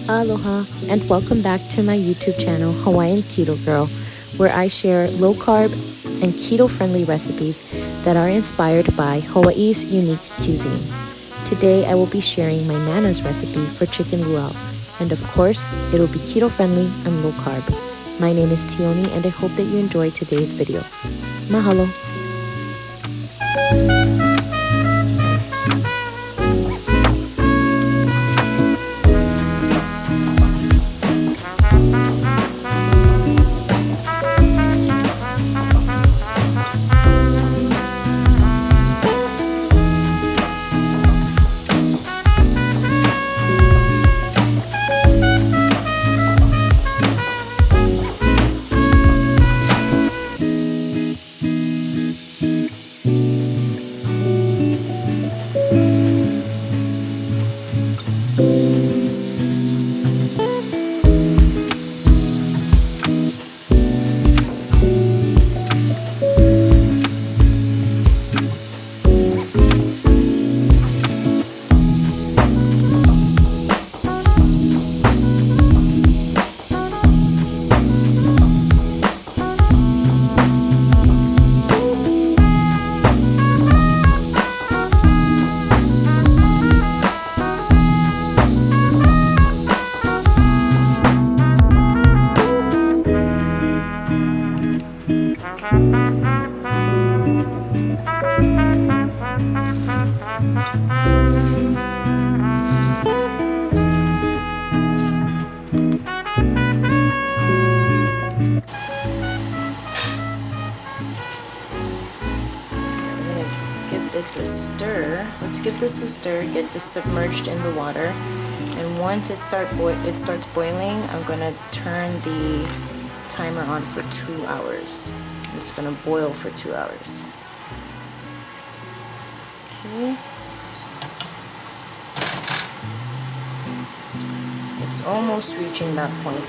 Aloha and welcome back to my YouTube channel, Hawaiian Keto Girl, where I share low carb and keto friendly recipes that are inspired by Hawaii's unique cuisine. Today I will be sharing my Nana's recipe for chicken luau, and of course it will be keto friendly and low carb. My name is Tioni and I hope that you enjoyed today's video. Mahalo! This a stir. Let's give this a stir, get this submerged in the water, and once it starts boiling, I'm gonna turn the timer on for 2 hours. It's gonna boil for 2 hours. Okay. It's almost reaching that point.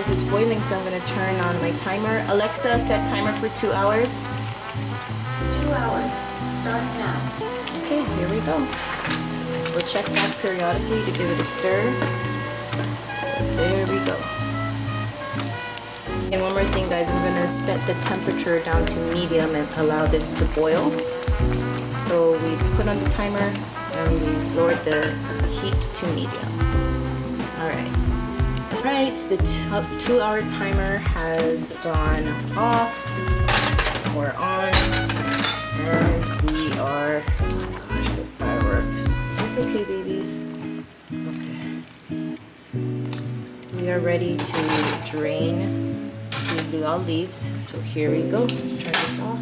It's boiling, so I'm going to turn on my timer. Alexa, set timer for 2 hours. 2 hours. Start now. Okay, here we go. We'll check back periodically to give it a stir. There we go. And one more thing, guys, I'm going to set the temperature down to medium and allow this to boil. So we've put on the timer and we've lowered the heat to medium. Alright. Alright, the 2 hour timer has gone off or on, and we are, oh gosh, the fireworks. It's okay, babies. Okay. We are ready to drain the luau leaves, so here we go. Let's turn this off.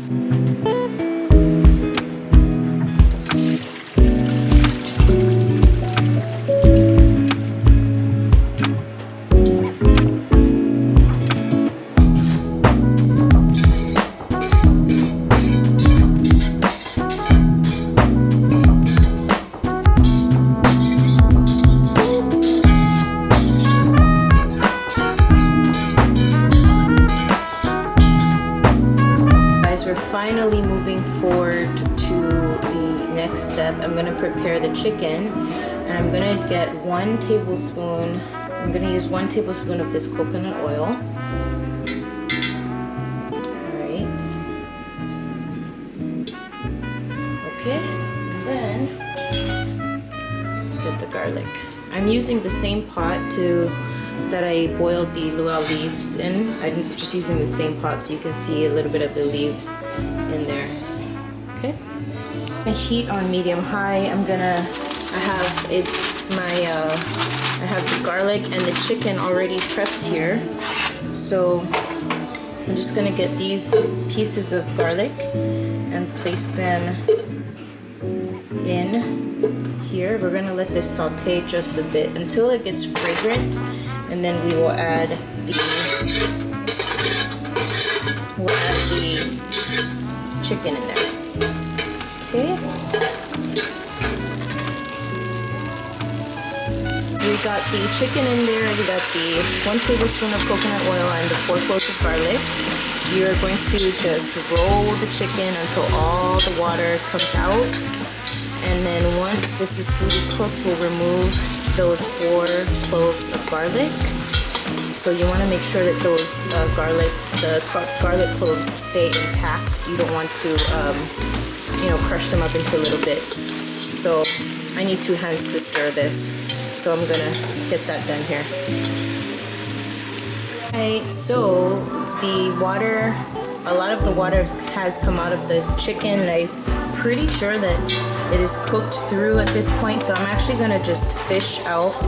Finally moving forward to the next step. I'm going to prepare the chicken, and I'm going to get 1 tablespoon. I'm going to use 1 tablespoon of this coconut oil. Alright. Okay, then let's get the garlic. I'm using the same pot that I boiled the luau leaves in. I'm just using the same pot so you can see a little bit of the leaves in there. Okay. My heat on medium high. I have the garlic and the chicken already prepped here. So I'm just gonna get these pieces of garlic and place them in here. We're gonna let this saute just a bit until it gets fragrant, and then we will add the chicken in there. Okay. got the chicken in there. We got the 1 tablespoon of coconut oil and the 4 cloves of garlic. You're going to just roll the chicken until all the water comes out. And then once this is fully cooked, we'll remove those 4 cloves of garlic. So you want to make sure that those garlic cloves stay intact. You don't want to, crush them up into little bits. So I need 2 hands to stir this. So I'm gonna get that done here. Alright, so the water, a lot of the water has come out of the chicken, and I'm pretty sure that it is cooked through at this point. So I'm actually gonna just fish out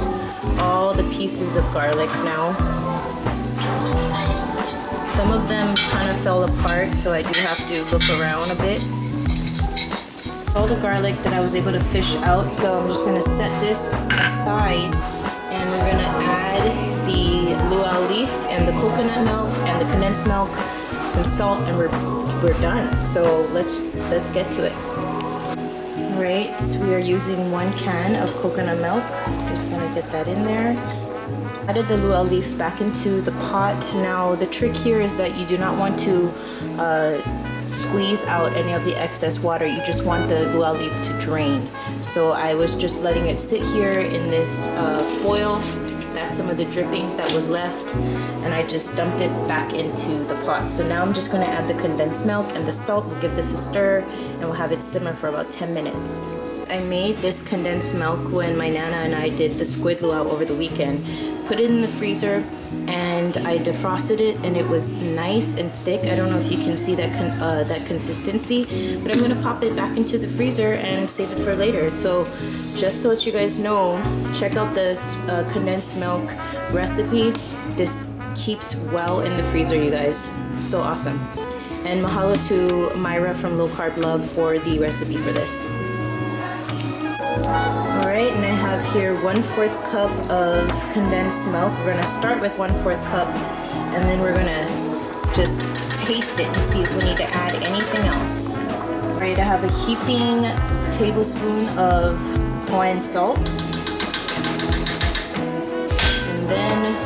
all the pieces of garlic now. Some of them kind of fell apart, so I do have to look around a bit. All the garlic that I was able to fish out, so I'm just gonna set this aside, and we're gonna add the luau leaf and the coconut milk and the condensed milk, some salt, and we're done. So let's get to it. All right, we are using 1 can of coconut milk. Just gonna get that in there. Added the luau leaf back into the pot. Now the trick here is that you do not want to squeeze out any of the excess water. You just want the luau leaf to drain. So I was just letting it sit here in this foil. That's some of the drippings that was left, and I just dumped it back into the pot. So now I'm just going to add the condensed milk and the salt. We'll give this a stir, and we'll have it simmer for about 10 minutes. I made this condensed milk when my Nana and I did the squid luau over the weekend. Put it in the freezer, and I defrosted it, and it was nice and thick. I don't know if you can see that that consistency, but I'm gonna pop it back into the freezer and save it for later. So just to let you guys know, check out this condensed milk recipe. This keeps well in the freezer, you guys. So awesome. And mahalo to Myra from Low Carb Love for the recipe for this. Alright, and I have here 1/4 cup of condensed milk. We're gonna start with 1/4 cup, and then we're gonna just taste it and see if we need to add anything else. Alright, I have a heaping tablespoon of Hawaiian salt, and then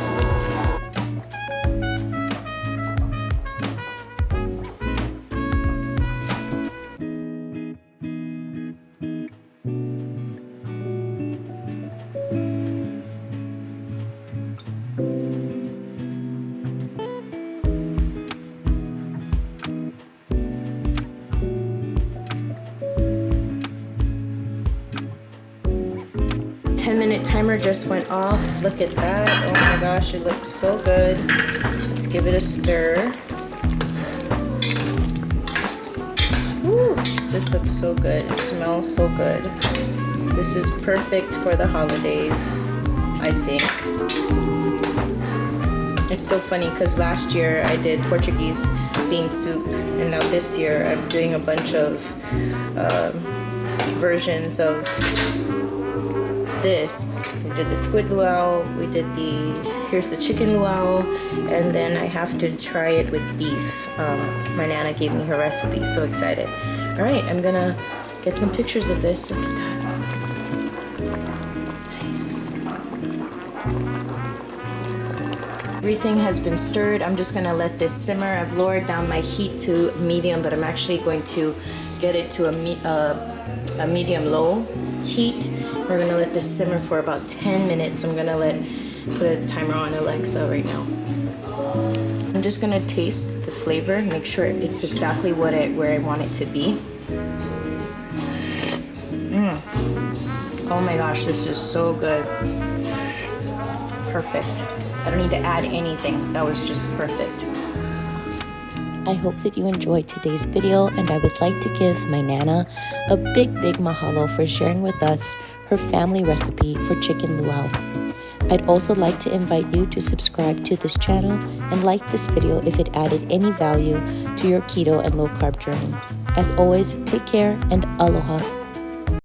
minute timer just went off. Look at that. Oh my gosh, it looked so good. Let's give it a stir. Woo, this looks so good. It smells so good. This is perfect for the holidays, I think. It's so funny because last year I did Portuguese bean soup, and now this year I'm doing a bunch of versions of this. We did the squid luau, we did here's the chicken luau, and then I have to try it with beef. My Nana gave me her recipe, so excited. All right, I'm gonna get some pictures of this. Look at that. Nice. Everything has been stirred. I'm just gonna let this simmer. I've lowered down my heat to medium, but I'm actually going to get it to a medium-low heat. We're gonna let this simmer for about 10 minutes. I'm gonna put a timer on Alexa right now. I'm just gonna taste the flavor, make sure it's exactly where I want it to be. Oh my gosh, this is so good. Perfect. I don't need to add anything. That was just perfect. I hope that you enjoyed today's video, and I would like to give my Nana a big mahalo for sharing with us her family recipe for chicken luau. I'd also like to invite you to subscribe to this channel and like this video if it added any value to your keto and low carb journey. As always, take care and aloha.